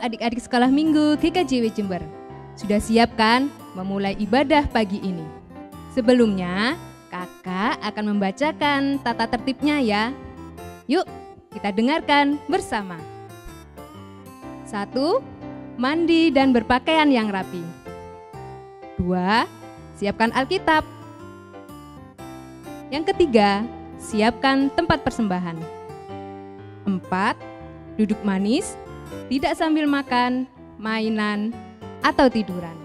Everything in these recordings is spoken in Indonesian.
adik-adik sekolah minggu GKJW Jember. Sudah siap kan memulai ibadah pagi ini? Sebelumnya, kakak akan membacakan tata tertibnya ya. Yuk, kita dengarkan bersama. 1. Mandi dan berpakaian yang rapi. 2. Siapkan Alkitab. Yang ketiga, siapkan tempat persembahan. 4. Duduk manis, tidak sambil makan, mainan, atau tiduran.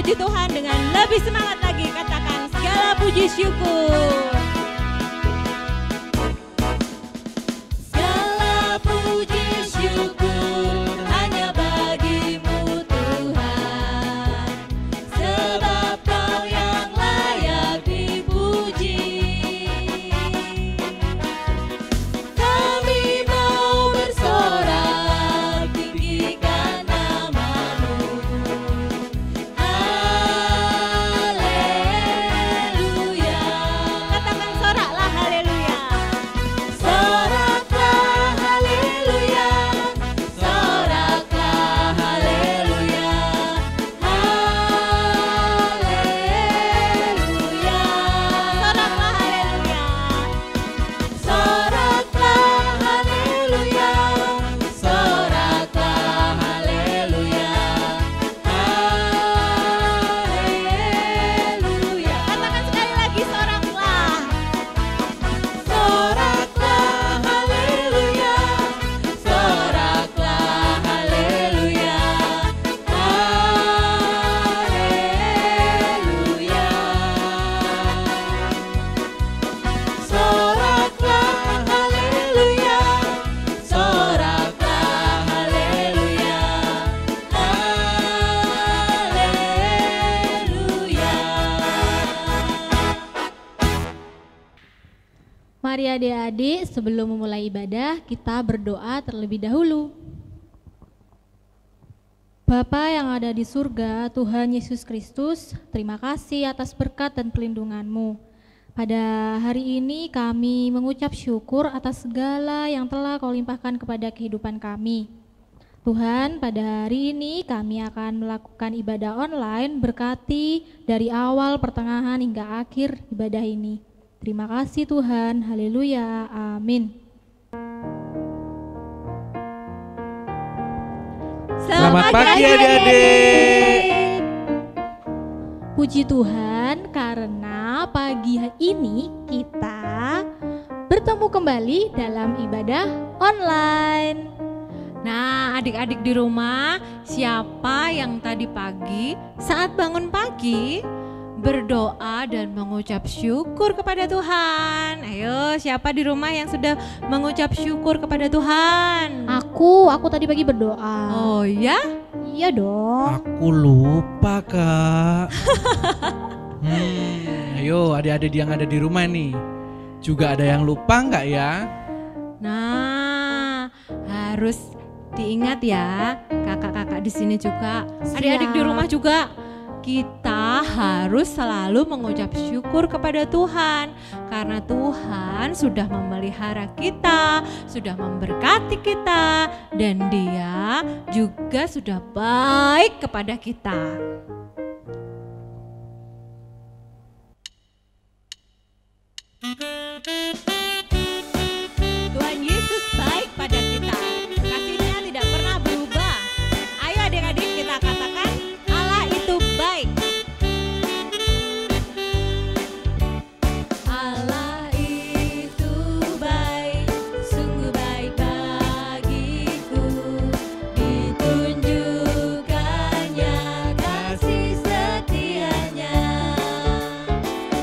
Puji Tuhan dengan lebih semangat lagi, katakan segala puji syukur. Segala puji syukur hanya bagimu Tuhan, sebab Kau yang layak dipuji. Kami mau bersorak tinggikan nama-Mu. Mari adik-adik, sebelum memulai ibadah, kita berdoa terlebih dahulu. Bapa yang ada di surga, Tuhan Yesus Kristus, terima kasih atas berkat dan pelindungan-Mu. Pada hari ini kami mengucap syukur atas segala yang telah Kau limpahkan kepada kehidupan kami. Tuhan, pada hari ini kami akan melakukan ibadah online, berkati dari awal, pertengahan, hingga akhir ibadah ini. Terima kasih Tuhan, haleluya, amin. Selamat pagi adik-adik. Puji Tuhan karena pagi ini kita bertemu kembali dalam ibadah online. Nah, adik-adik di rumah, siapa yang tadi pagi saat bangun pagi berdoa dan mengucap syukur kepada Tuhan? Ayo, siapa di rumah yang sudah mengucap syukur kepada Tuhan? Aku tadi pagi berdoa. Oh ya? Iya dong. Aku lupa, Kak. Ayo adik-adik yang ada di rumah nih, juga ada yang lupa nggak ya? Nah, harus diingat ya, kakak-kakak di sini juga, adik-adik di rumah juga. Kita harus selalu mengucap syukur kepada Tuhan karena Tuhan sudah memelihara kita, sudah memberkati kita, dan Dia juga sudah baik kepada kita. Tuhan Yesus baik pada kita. Kasih-Nya tidak pernah berubah. Ayo adik-adik kita katakan, Allah itu baik. Allah itu baik, sungguh baik bagiku. Ditunjukkannya kasih setianya.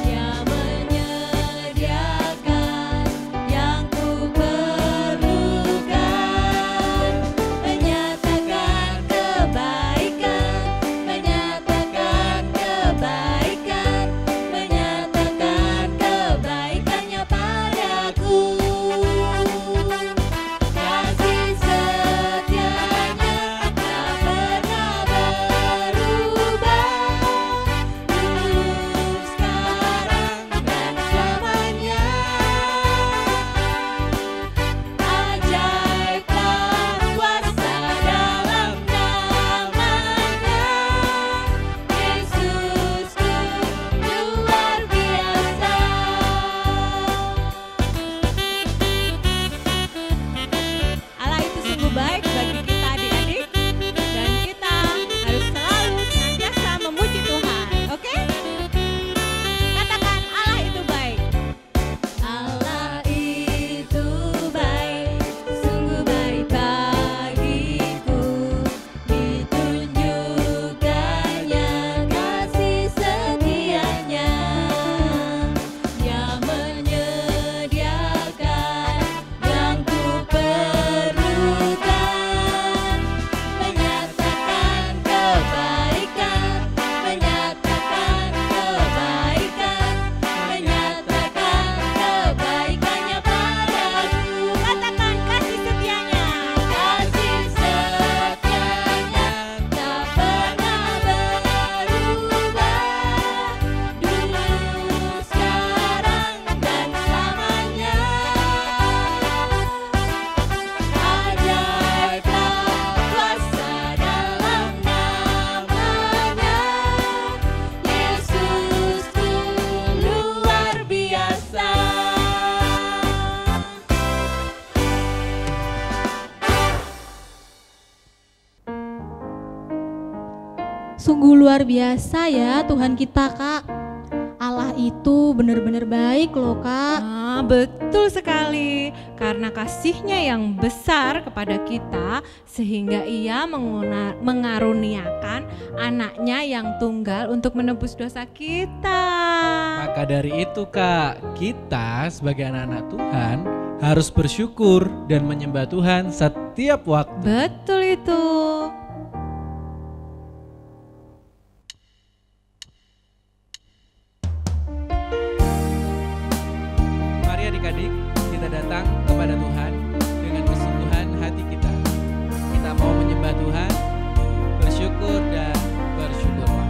Dia menyediakan yang ku perlukan, menyatakan kebaikan, menyatakan kebaikan, menyatakan kebaikannya padaku. Kasih setianya tak pernah berubah, dulu, sekarang, dan selamanya. Ajaiblah kuasa dalam namanya, Yesusku luar biasa. Allah itu sungguh baik bagi kita adik-adik, dan kita harus selalu senantiasa memuji Tuhan, oke? Katakan Allah itu baik. Allah itu baik, sungguh baik bagiku. Ditunjukkannya kasih setianya. Dia menyediakan yang ku perlukan, menyatakan kebaikan, menyatakan kebaikan, menyatakan kebaikannya padaku. Katakan kasih setianya. Kasih setianya tak pernah berubah, dulu, sekarang, dan selamanya. Ajaiblah kuasa dalam namanya, Yesusku luar biasa. Sungguh luar biasa ya Tuhan kita, Kak. Allah itu benar-benar baik loh, Kak. Betul sekali, karena kasih-Nya yang besar kepada kita sehingga Ia mengaruniakan anaknya yang tunggal untuk menebus dosa kita. Maka dari itu Kak, kita sebagai anak-anak Tuhan harus bersyukur dan menyembah Tuhan setiap waktu. Betul itu. Mari adik-adik, kita datang kepada Tuhan dengan kesungguhan hati kita. Kita mau menyembah Tuhan, bersyukur dan bersyukurlah.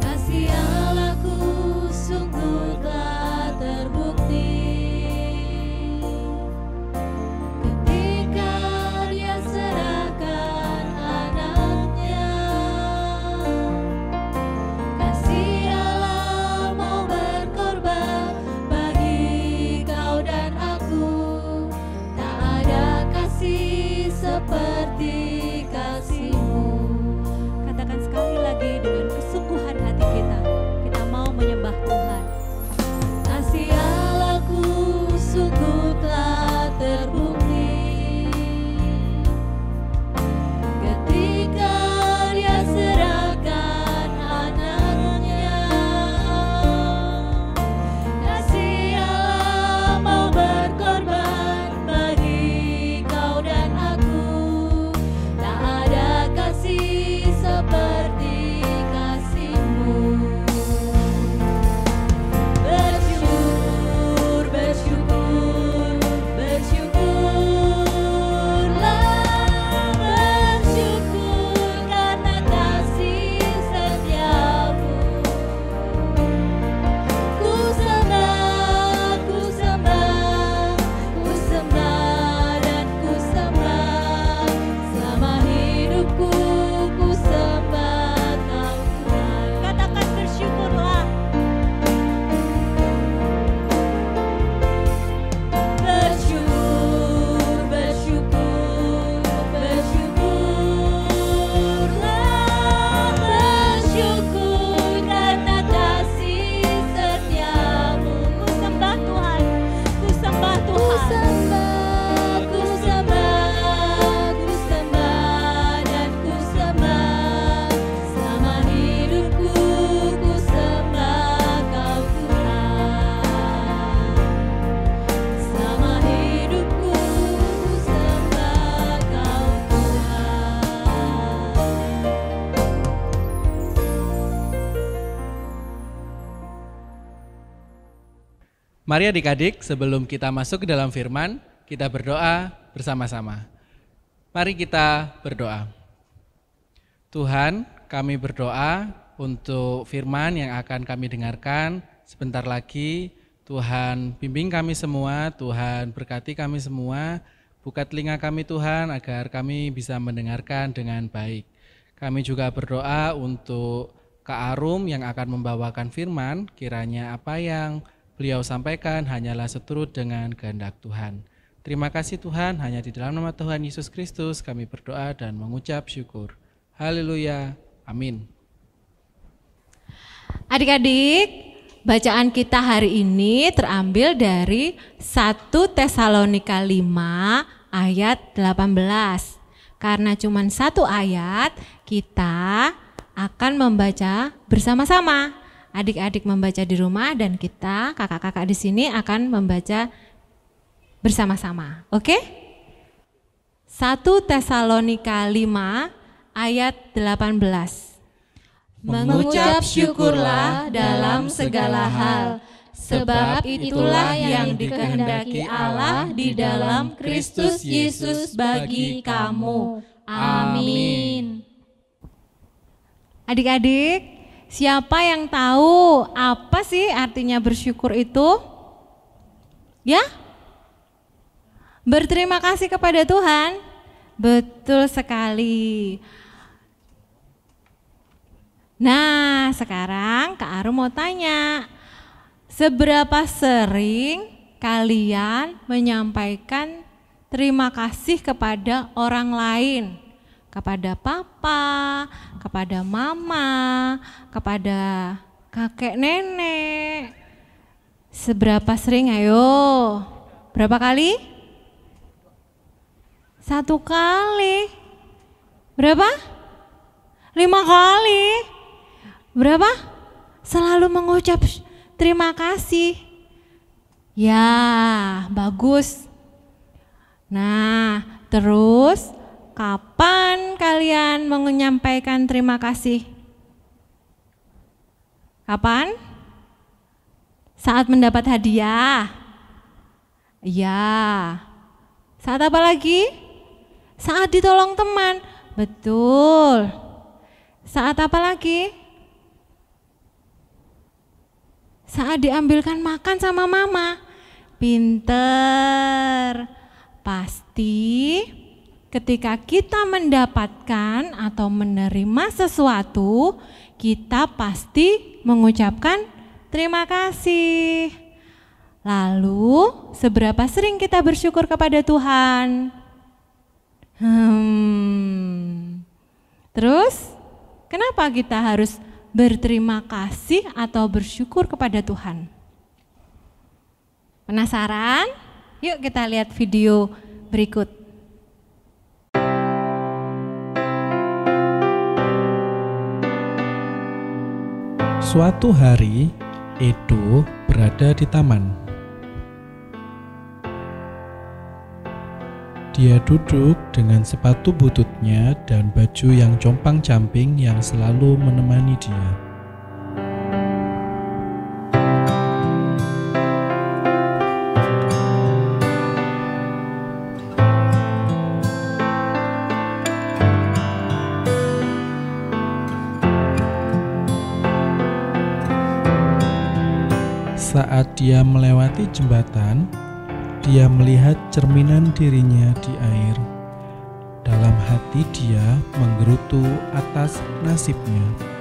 Kasih Allahku sungguh telah terbukti ketika Dia serahkan anaknya. Kasih Allah Mari adik-adik, sebelum kita masuk ke dalam firman, kita berdoa bersama-sama. Mari kita berdoa. Tuhan, kami berdoa untuk firman yang akan kami dengarkan sebentar lagi. Tuhan, bimbing kami semua, Tuhan berkati kami semua, buka telinga kami Tuhan agar kami bisa mendengarkan dengan baik. Kami juga berdoa untuk Kak Arum yang akan membawakan firman, kiranya apa yang beliau sampaikan hanyalah seturut dengan kehendak Tuhan. Terima kasih Tuhan, hanya di dalam nama Tuhan Yesus Kristus kami berdoa dan mengucap syukur. Haleluya, amin. Adik-adik, bacaan kita hari ini terambil dari 1 Tesalonika 5 ayat 18. Karena cuma satu ayat, kita akan membaca bersama-sama. Adik-adik membaca di rumah dan kita, kakak-kakak di sini akan membaca bersama-sama. Oke? 1 Tesalonika 5 ayat 18. Mengucap syukurlah dalam segala hal, sebab itulah yang dikehendaki Allah di dalam Kristus Yesus bagi kamu. Amin. Adik-adik, siapa yang tahu apa sih artinya bersyukur itu? Ya? Berterima kasih kepada Tuhan. Betul sekali. Nah, sekarang Kak Arum mau tanya, seberapa sering kalian menyampaikan terima kasih kepada orang lain? Kepada papa, kepada mama, kepada kakek nenek. Seberapa sering? Ayo. Berapa kali? 1 kali. Berapa? 5 kali. Berapa? Selalu mengucap terima kasih. Ya, bagus. Nah, terus kapan kalian menyampaikan terima kasih? Kapan? Saat mendapat hadiah. Ya. Saat apa lagi? Saat ditolong teman. Betul. Saat apa lagi? Saat diambilkan makan sama mama. Pinter. Pasti ketika kita mendapatkan atau menerima sesuatu, kita pasti mengucapkan terima kasih. Lalu, seberapa sering kita bersyukur kepada Tuhan? Terus, kenapa kita harus berterima kasih atau bersyukur kepada Tuhan? Penasaran? Yuk kita lihat video berikut. Suatu hari, Edo berada di taman. Dia duduk dengan sepatu bututnya dan baju yang compang-camping yang selalu menemani dia. Saat dia melewati jembatan, dia melihat cerminan dirinya di air. Dalam hati dia menggerutu atas nasibnya.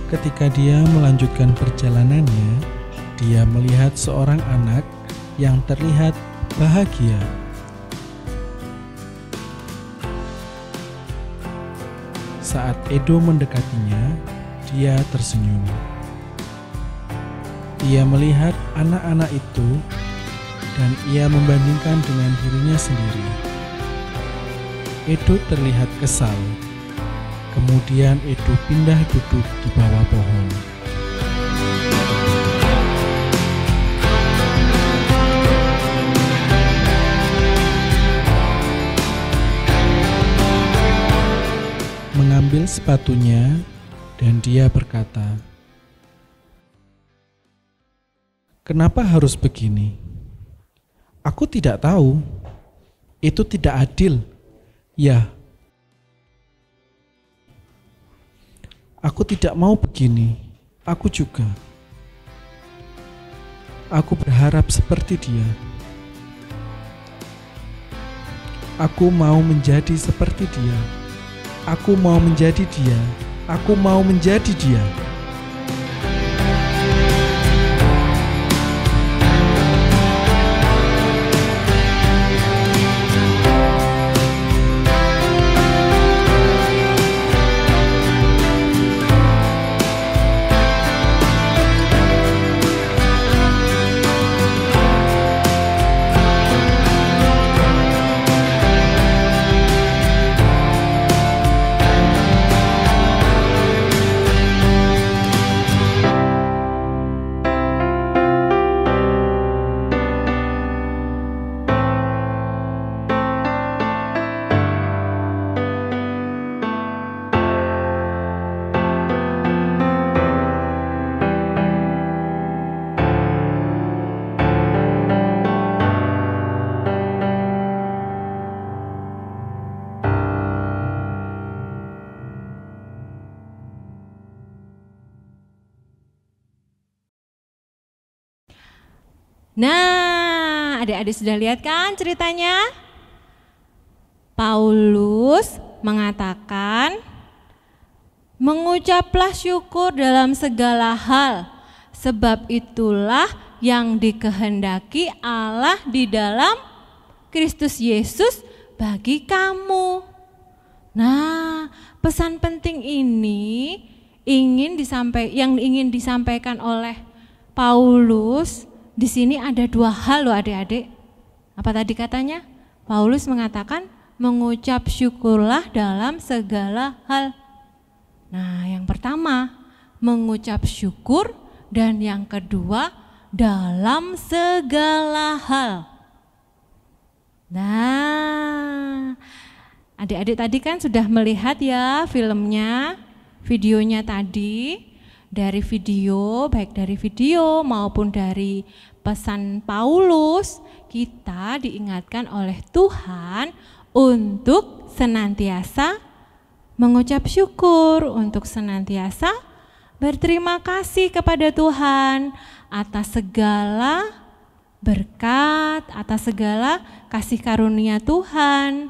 Ketika dia melanjutkan perjalanannya, dia melihat seorang anak yang terlihat bahagia. Saat Edo mendekatinya, dia tersenyum. Ia melihat anak-anak itu dan ia membandingkan dengan dirinya sendiri. Edo terlihat kesal Kemudian Edo pindah duduk di bawah pohon. Mengambil sepatunya dan dia berkata, "Kenapa harus begini? Aku tidak tahu. Itu tidak adil. Ya, aku tidak mau begini. Aku juga. Aku berharap seperti dia. Aku mau menjadi seperti dia. Aku mau menjadi dia. Aku mau menjadi dia." Nah, adik-adik sudah lihat kan ceritanya? Paulus mengatakan, mengucaplah syukur dalam segala hal, sebab itulah yang dikehendaki Allah di dalam Kristus Yesus bagi kamu. Nah, pesan penting ini ingin disampaikan oleh Paulus. Di sini ada dua hal loh adik-adik. Apa tadi katanya? Paulus mengatakan mengucap syukurlah dalam segala hal. Nah, yang pertama mengucap syukur, dan yang kedua dalam segala hal. Nah, adik-adik tadi kan sudah melihat ya filmnya, videonya tadi. Dari video, baik dari video maupun dari pesan Paulus, kita diingatkan oleh Tuhan untuk senantiasa mengucap syukur, untuk senantiasa berterima kasih kepada Tuhan atas segala berkat, atas segala kasih karunia Tuhan,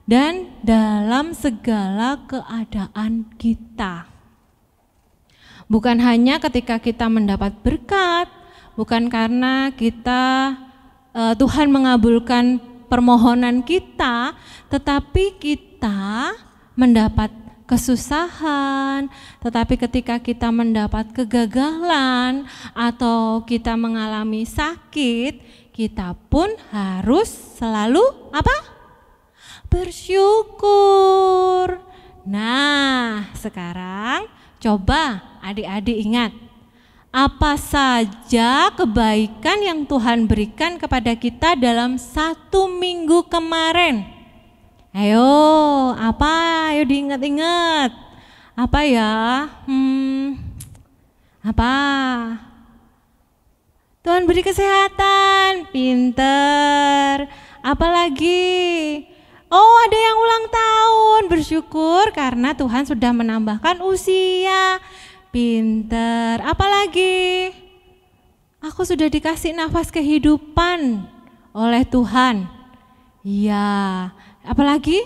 dan dalam segala keadaan kita. Bukan hanya ketika kita mendapat berkat, bukan karena Tuhan mengabulkan permohonan kita, tetapi kita mendapat kesusahan, tetapi ketika kita mendapat kegagalan atau kita mengalami sakit, kita pun harus selalu apa? Bersyukur. Nah, sekarang coba adik-adik ingat, apa saja kebaikan yang Tuhan berikan kepada kita dalam 1 minggu kemarin? Ayo, apa? Ayo diingat-ingat. Apa ya? Apa? Tuhan beri kesehatan, pinter. Apalagi? Oh, ada yang ulang tahun, bersyukur karena Tuhan sudah menambahkan usia. Pinter. Apalagi? Aku sudah dikasih nafas kehidupan oleh Tuhan. Iya. Apalagi?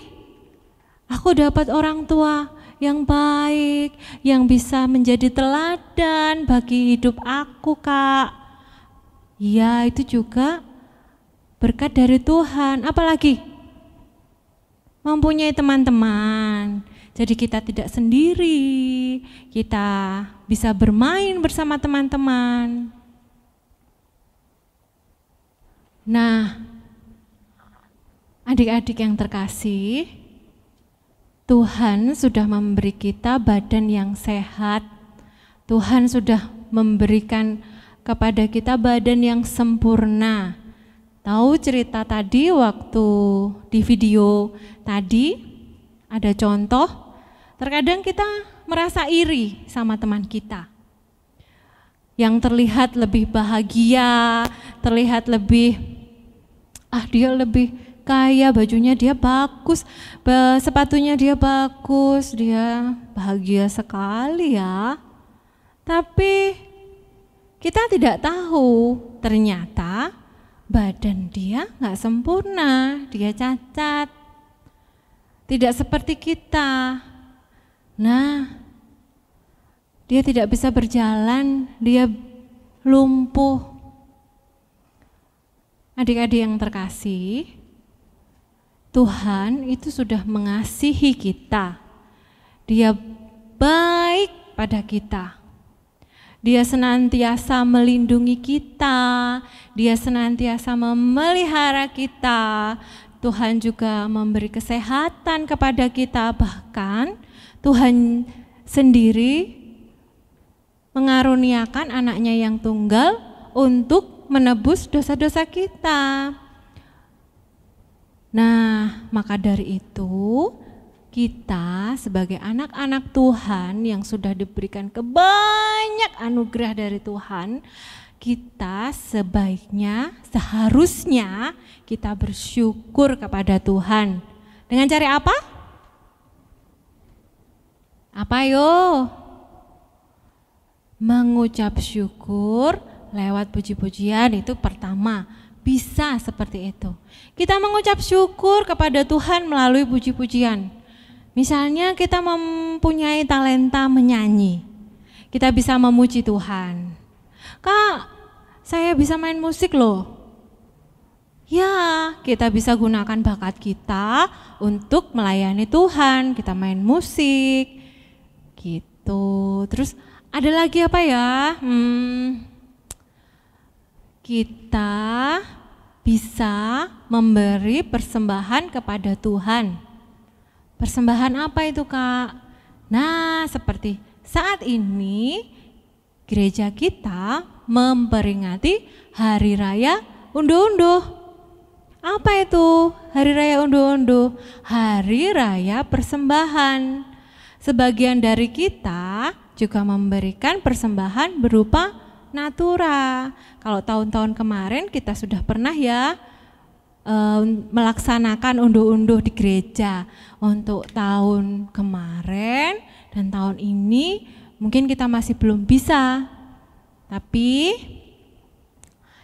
Aku dapat orang tua yang baik, yang bisa menjadi teladan bagi hidup aku, Kak. Iya, itu juga berkat dari Tuhan. Apalagi? Mempunyai teman-teman. Jadi kita tidak sendiri, kita bisa bermain bersama teman-teman. Nah, adik-adik yang terkasih, Tuhan sudah memberi kita badan yang sehat. Tuhan sudah memberikan kepada kita badan yang sempurna. Tahu cerita tadi waktu di video tadi ada contoh, terkadang kita merasa iri sama teman kita yang terlihat lebih bahagia, terlihat lebih dia lebih kaya, bajunya dia bagus, sepatunya dia bagus, dia bahagia sekali ya. Tapi kita tidak tahu ternyata badan dia nggak sempurna, dia cacat, tidak seperti kita. Nah, dia tidak bisa berjalan, dia lumpuh. Adik-adik yang terkasih, Tuhan itu sudah mengasihi kita. Dia baik pada kita. Dia senantiasa melindungi kita, dia senantiasa memelihara kita. Tuhan juga memberi kesehatan kepada kita, bahkan Tuhan sendiri mengaruniakan anaknya yang tunggal untuk menebus dosa-dosa kita. Nah, maka dari itu kita sebagai anak-anak Tuhan yang sudah diberikan banyak anugerah dari Tuhan, kita seharusnya kita bersyukur kepada Tuhan. Dengan cara apa? Apa yo? Mengucap syukur lewat puji-pujian, itu pertama. Bisa seperti itu. Kita mengucap syukur kepada Tuhan melalui puji-pujian. Misalnya kita mempunyai talenta menyanyi, kita bisa memuji Tuhan. Kak, saya bisa main musik loh. Ya, kita bisa gunakan bakat kita untuk melayani Tuhan, kita main musik, gitu. Terus ada lagi apa ya? Kita bisa memberi persembahan kepada Tuhan. Persembahan apa itu, Kak? Nah, seperti saat ini gereja kita memperingati Hari Raya Unduh-Unduh. Apa itu Hari Raya Unduh-Unduh? Hari Raya Persembahan. Sebagian dari kita juga memberikan persembahan berupa natura. Kalau tahun-tahun kemarin kita sudah pernah ya melaksanakan unduh-unduh di gereja. Untuk tahun kemarin dan tahun ini mungkin kita masih belum bisa, tapi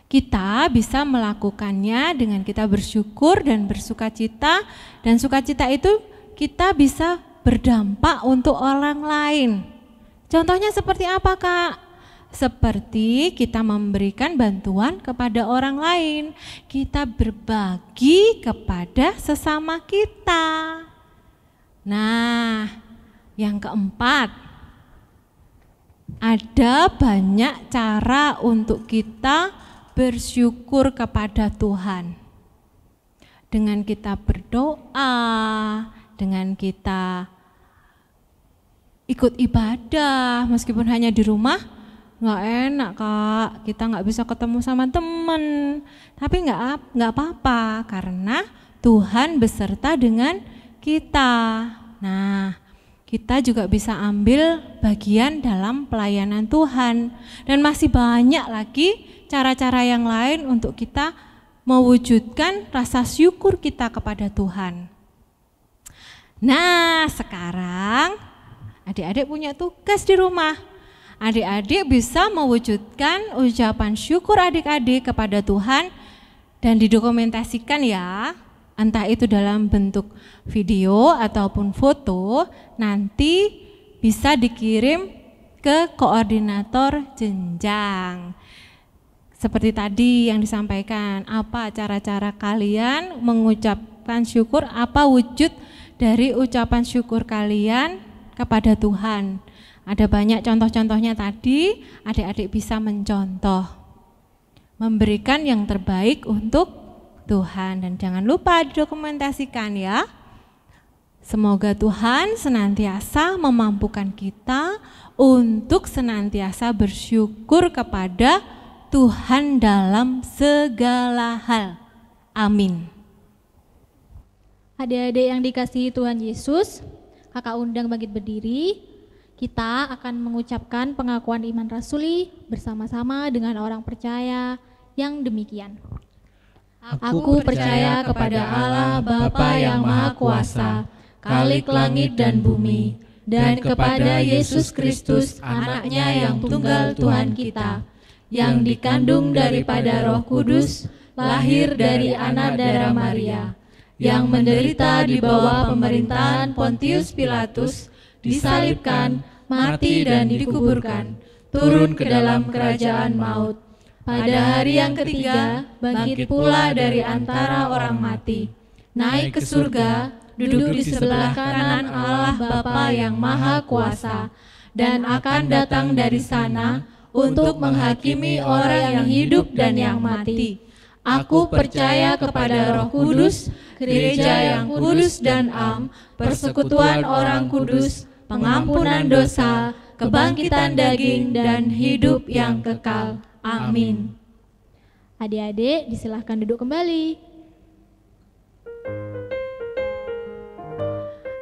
kita bisa melakukannya dengan kita bersyukur dan bersukacita, dan sukacita itu kita bisa berdampak untuk orang lain. Contohnya seperti apa, Kak? Seperti kita memberikan bantuan kepada orang lain, kita berbagi kepada sesama kita. Nah, yang keempat, ada banyak cara untuk kita bersyukur kepada Tuhan. Dengan kita berdoa, dengan kita ikut ibadah, meskipun hanya di rumah, nggak enak, Kak, kita nggak bisa ketemu sama teman, tapi nggak apa-apa karena Tuhan beserta dengan kita. Nah, kita juga bisa ambil bagian dalam pelayanan Tuhan, dan masih banyak lagi cara-cara yang lain untuk kita mewujudkan rasa syukur kita kepada Tuhan. Nah, sekarang adik-adik punya tugas di rumah. Adik-adik bisa mewujudkan ucapan syukur adik-adik kepada Tuhan dan didokumentasikan ya, entah itu dalam bentuk video ataupun foto, nanti bisa dikirim ke koordinator jenjang. Seperti tadi yang disampaikan, apa cara-cara kalian mengucapkan syukur, apa wujud dari ucapan syukur kalian kepada Tuhan. Ada banyak contoh-contohnya tadi, adik-adik bisa mencontoh, memberikan yang terbaik untuk Tuhan, dan jangan lupa didokumentasikan ya. Semoga Tuhan senantiasa memampukan kita untuk senantiasa bersyukur kepada Tuhan dalam segala hal. Amin. Adik-adik yang dikasihi Tuhan Yesus, kakak undang bangkit berdiri. Kita akan mengucapkan pengakuan iman rasuli bersama-sama dengan orang percaya yang demikian. Aku percaya kepada Allah Bapa yang Maha Kuasa, Khalik langit dan bumi, dan kepada Yesus Kristus, Anaknya yang tunggal Tuhan kita, yang dikandung daripada Roh Kudus, lahir dari anak darah Maria, yang menderita di bawah pemerintahan Pontius Pilatus, disalibkan, mati dan dikuburkan, turun ke dalam kerajaan maut. Pada hari yang ketiga, bangkit pula dari antara orang mati, naik ke surga, duduk di sebelah kanan Allah Bapa yang Maha Kuasa, dan akan datang dari sana untuk menghakimi orang yang hidup dan yang mati. Aku percaya kepada Roh Kudus, gereja yang kudus dan am, persekutuan orang kudus, pengampunan dosa, kebangkitan daging, dan hidup yang kekal. Amin. Adik-adik, disilahkan duduk kembali.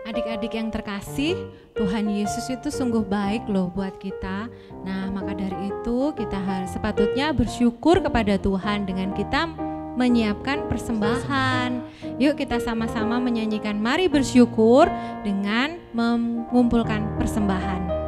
Adik-adik yang terkasih, Tuhan Yesus itu sungguh baik loh buat kita. Nah, maka dari itu kita harus sepatutnya bersyukur kepada Tuhan dengan kita menyiapkan persembahan. Yuk kita sama-sama menyanyikan Mari Bersyukur dengan mengumpulkan persembahan.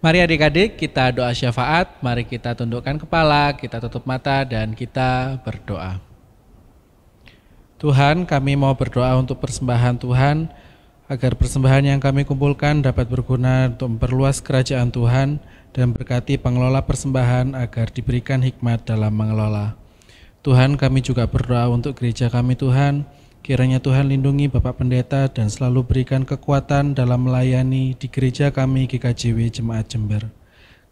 Mari adik-adik kita doa syafaat, mari kita tundukkan kepala, kita tutup mata dan kita berdoa. Tuhan, kami mau berdoa untuk persembahan Tuhan, agar persembahan yang kami kumpulkan dapat berguna untuk memperluas kerajaan Tuhan dan berkati pengelola persembahan agar diberikan hikmat dalam mengelola. Tuhan, kami juga berdoa untuk gereja kami Tuhan, kiranya Tuhan lindungi Bapak Pendeta dan selalu berikan kekuatan dalam melayani di gereja kami GKJW Jemaat Jember.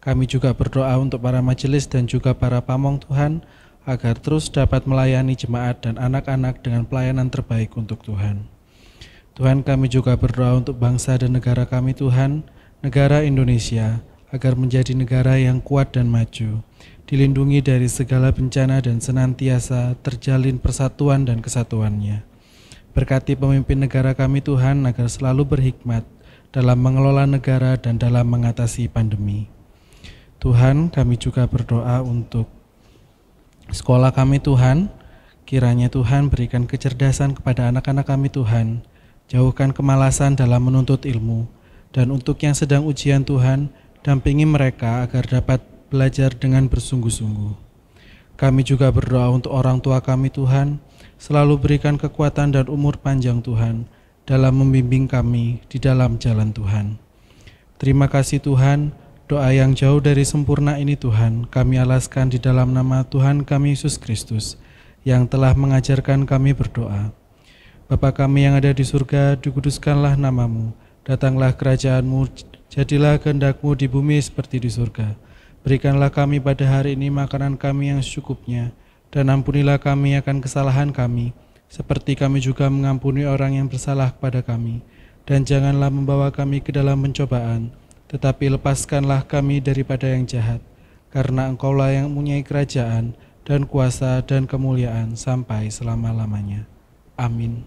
Kami juga berdoa untuk para majelis dan juga para pamong Tuhan, agar terus dapat melayani jemaat dan anak-anak dengan pelayanan terbaik untuk Tuhan. Tuhan, kami juga berdoa untuk bangsa dan negara kami Tuhan, negara Indonesia, agar menjadi negara yang kuat dan maju, dilindungi dari segala bencana dan senantiasa terjalin persatuan dan kesatuannya. Berkati pemimpin negara kami Tuhan agar selalu berhikmat dalam mengelola negara dan dalam mengatasi pandemi. Tuhan, kami juga berdoa untuk sekolah kami Tuhan. Kiranya Tuhan berikan kecerdasan kepada anak-anak kami Tuhan. Jauhkan kemalasan dalam menuntut ilmu. Dan untuk yang sedang ujian Tuhan, dampingi mereka agar dapat belajar dengan bersungguh-sungguh. Kami juga berdoa untuk orang tua kami Tuhan. Selalu berikan kekuatan dan umur panjang Tuhan dalam membimbing kami di dalam jalan Tuhan. Terima kasih Tuhan. Doa yang jauh dari sempurna ini Tuhan, kami alaskan di dalam nama Tuhan kami Yesus Kristus, yang telah mengajarkan kami berdoa. Bapa kami yang ada di surga, dikuduskanlah namamu, datanglah kerajaanmu, jadilah kehendak-Mu di bumi seperti di surga. Berikanlah kami pada hari ini makanan kami yang secukupnya, dan ampunilah kami akan kesalahan kami, seperti kami juga mengampuni orang yang bersalah kepada kami. Dan janganlah membawa kami ke dalam pencobaan, tetapi lepaskanlah kami daripada yang jahat, karena Engkaulah yang mempunyai kerajaan dan kuasa dan kemuliaan sampai selama-lamanya. Amin.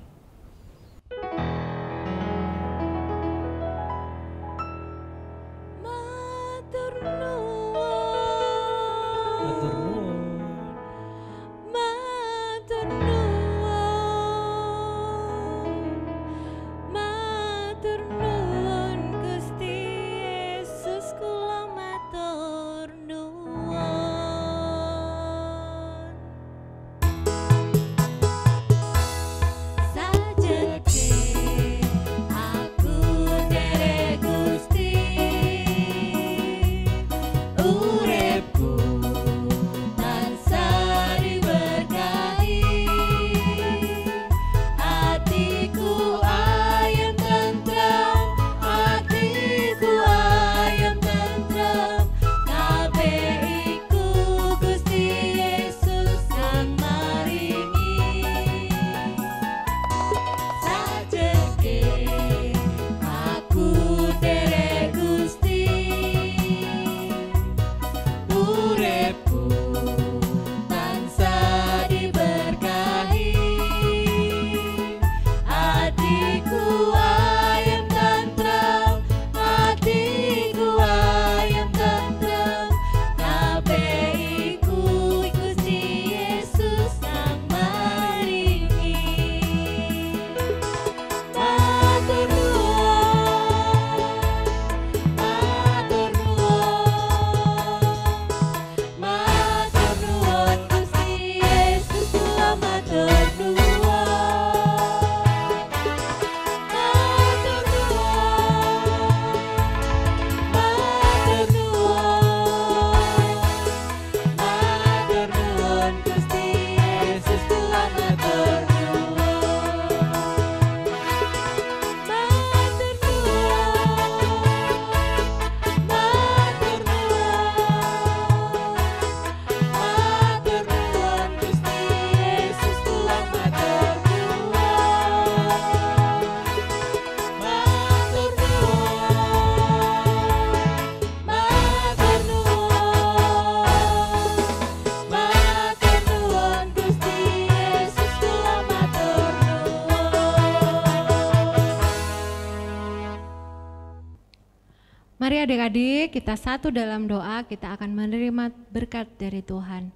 Mari adik-adik, kita satu dalam doa, kita akan menerima berkat dari Tuhan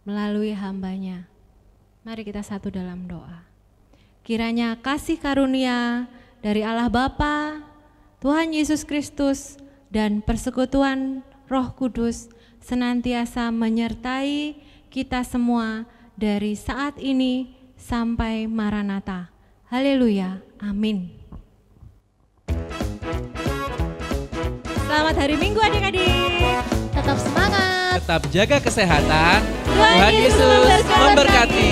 melalui hamba-Nya. Mari kita satu dalam doa. Kiranya kasih karunia dari Allah Bapa, Tuhan Yesus Kristus, dan persekutuan Roh Kudus senantiasa menyertai kita semua dari saat ini sampai Maranatha. Haleluya, amin. Selamat hari Minggu adik-adik. Tetap semangat. Tetap jaga kesehatan. Tuhan Yesus memberkati.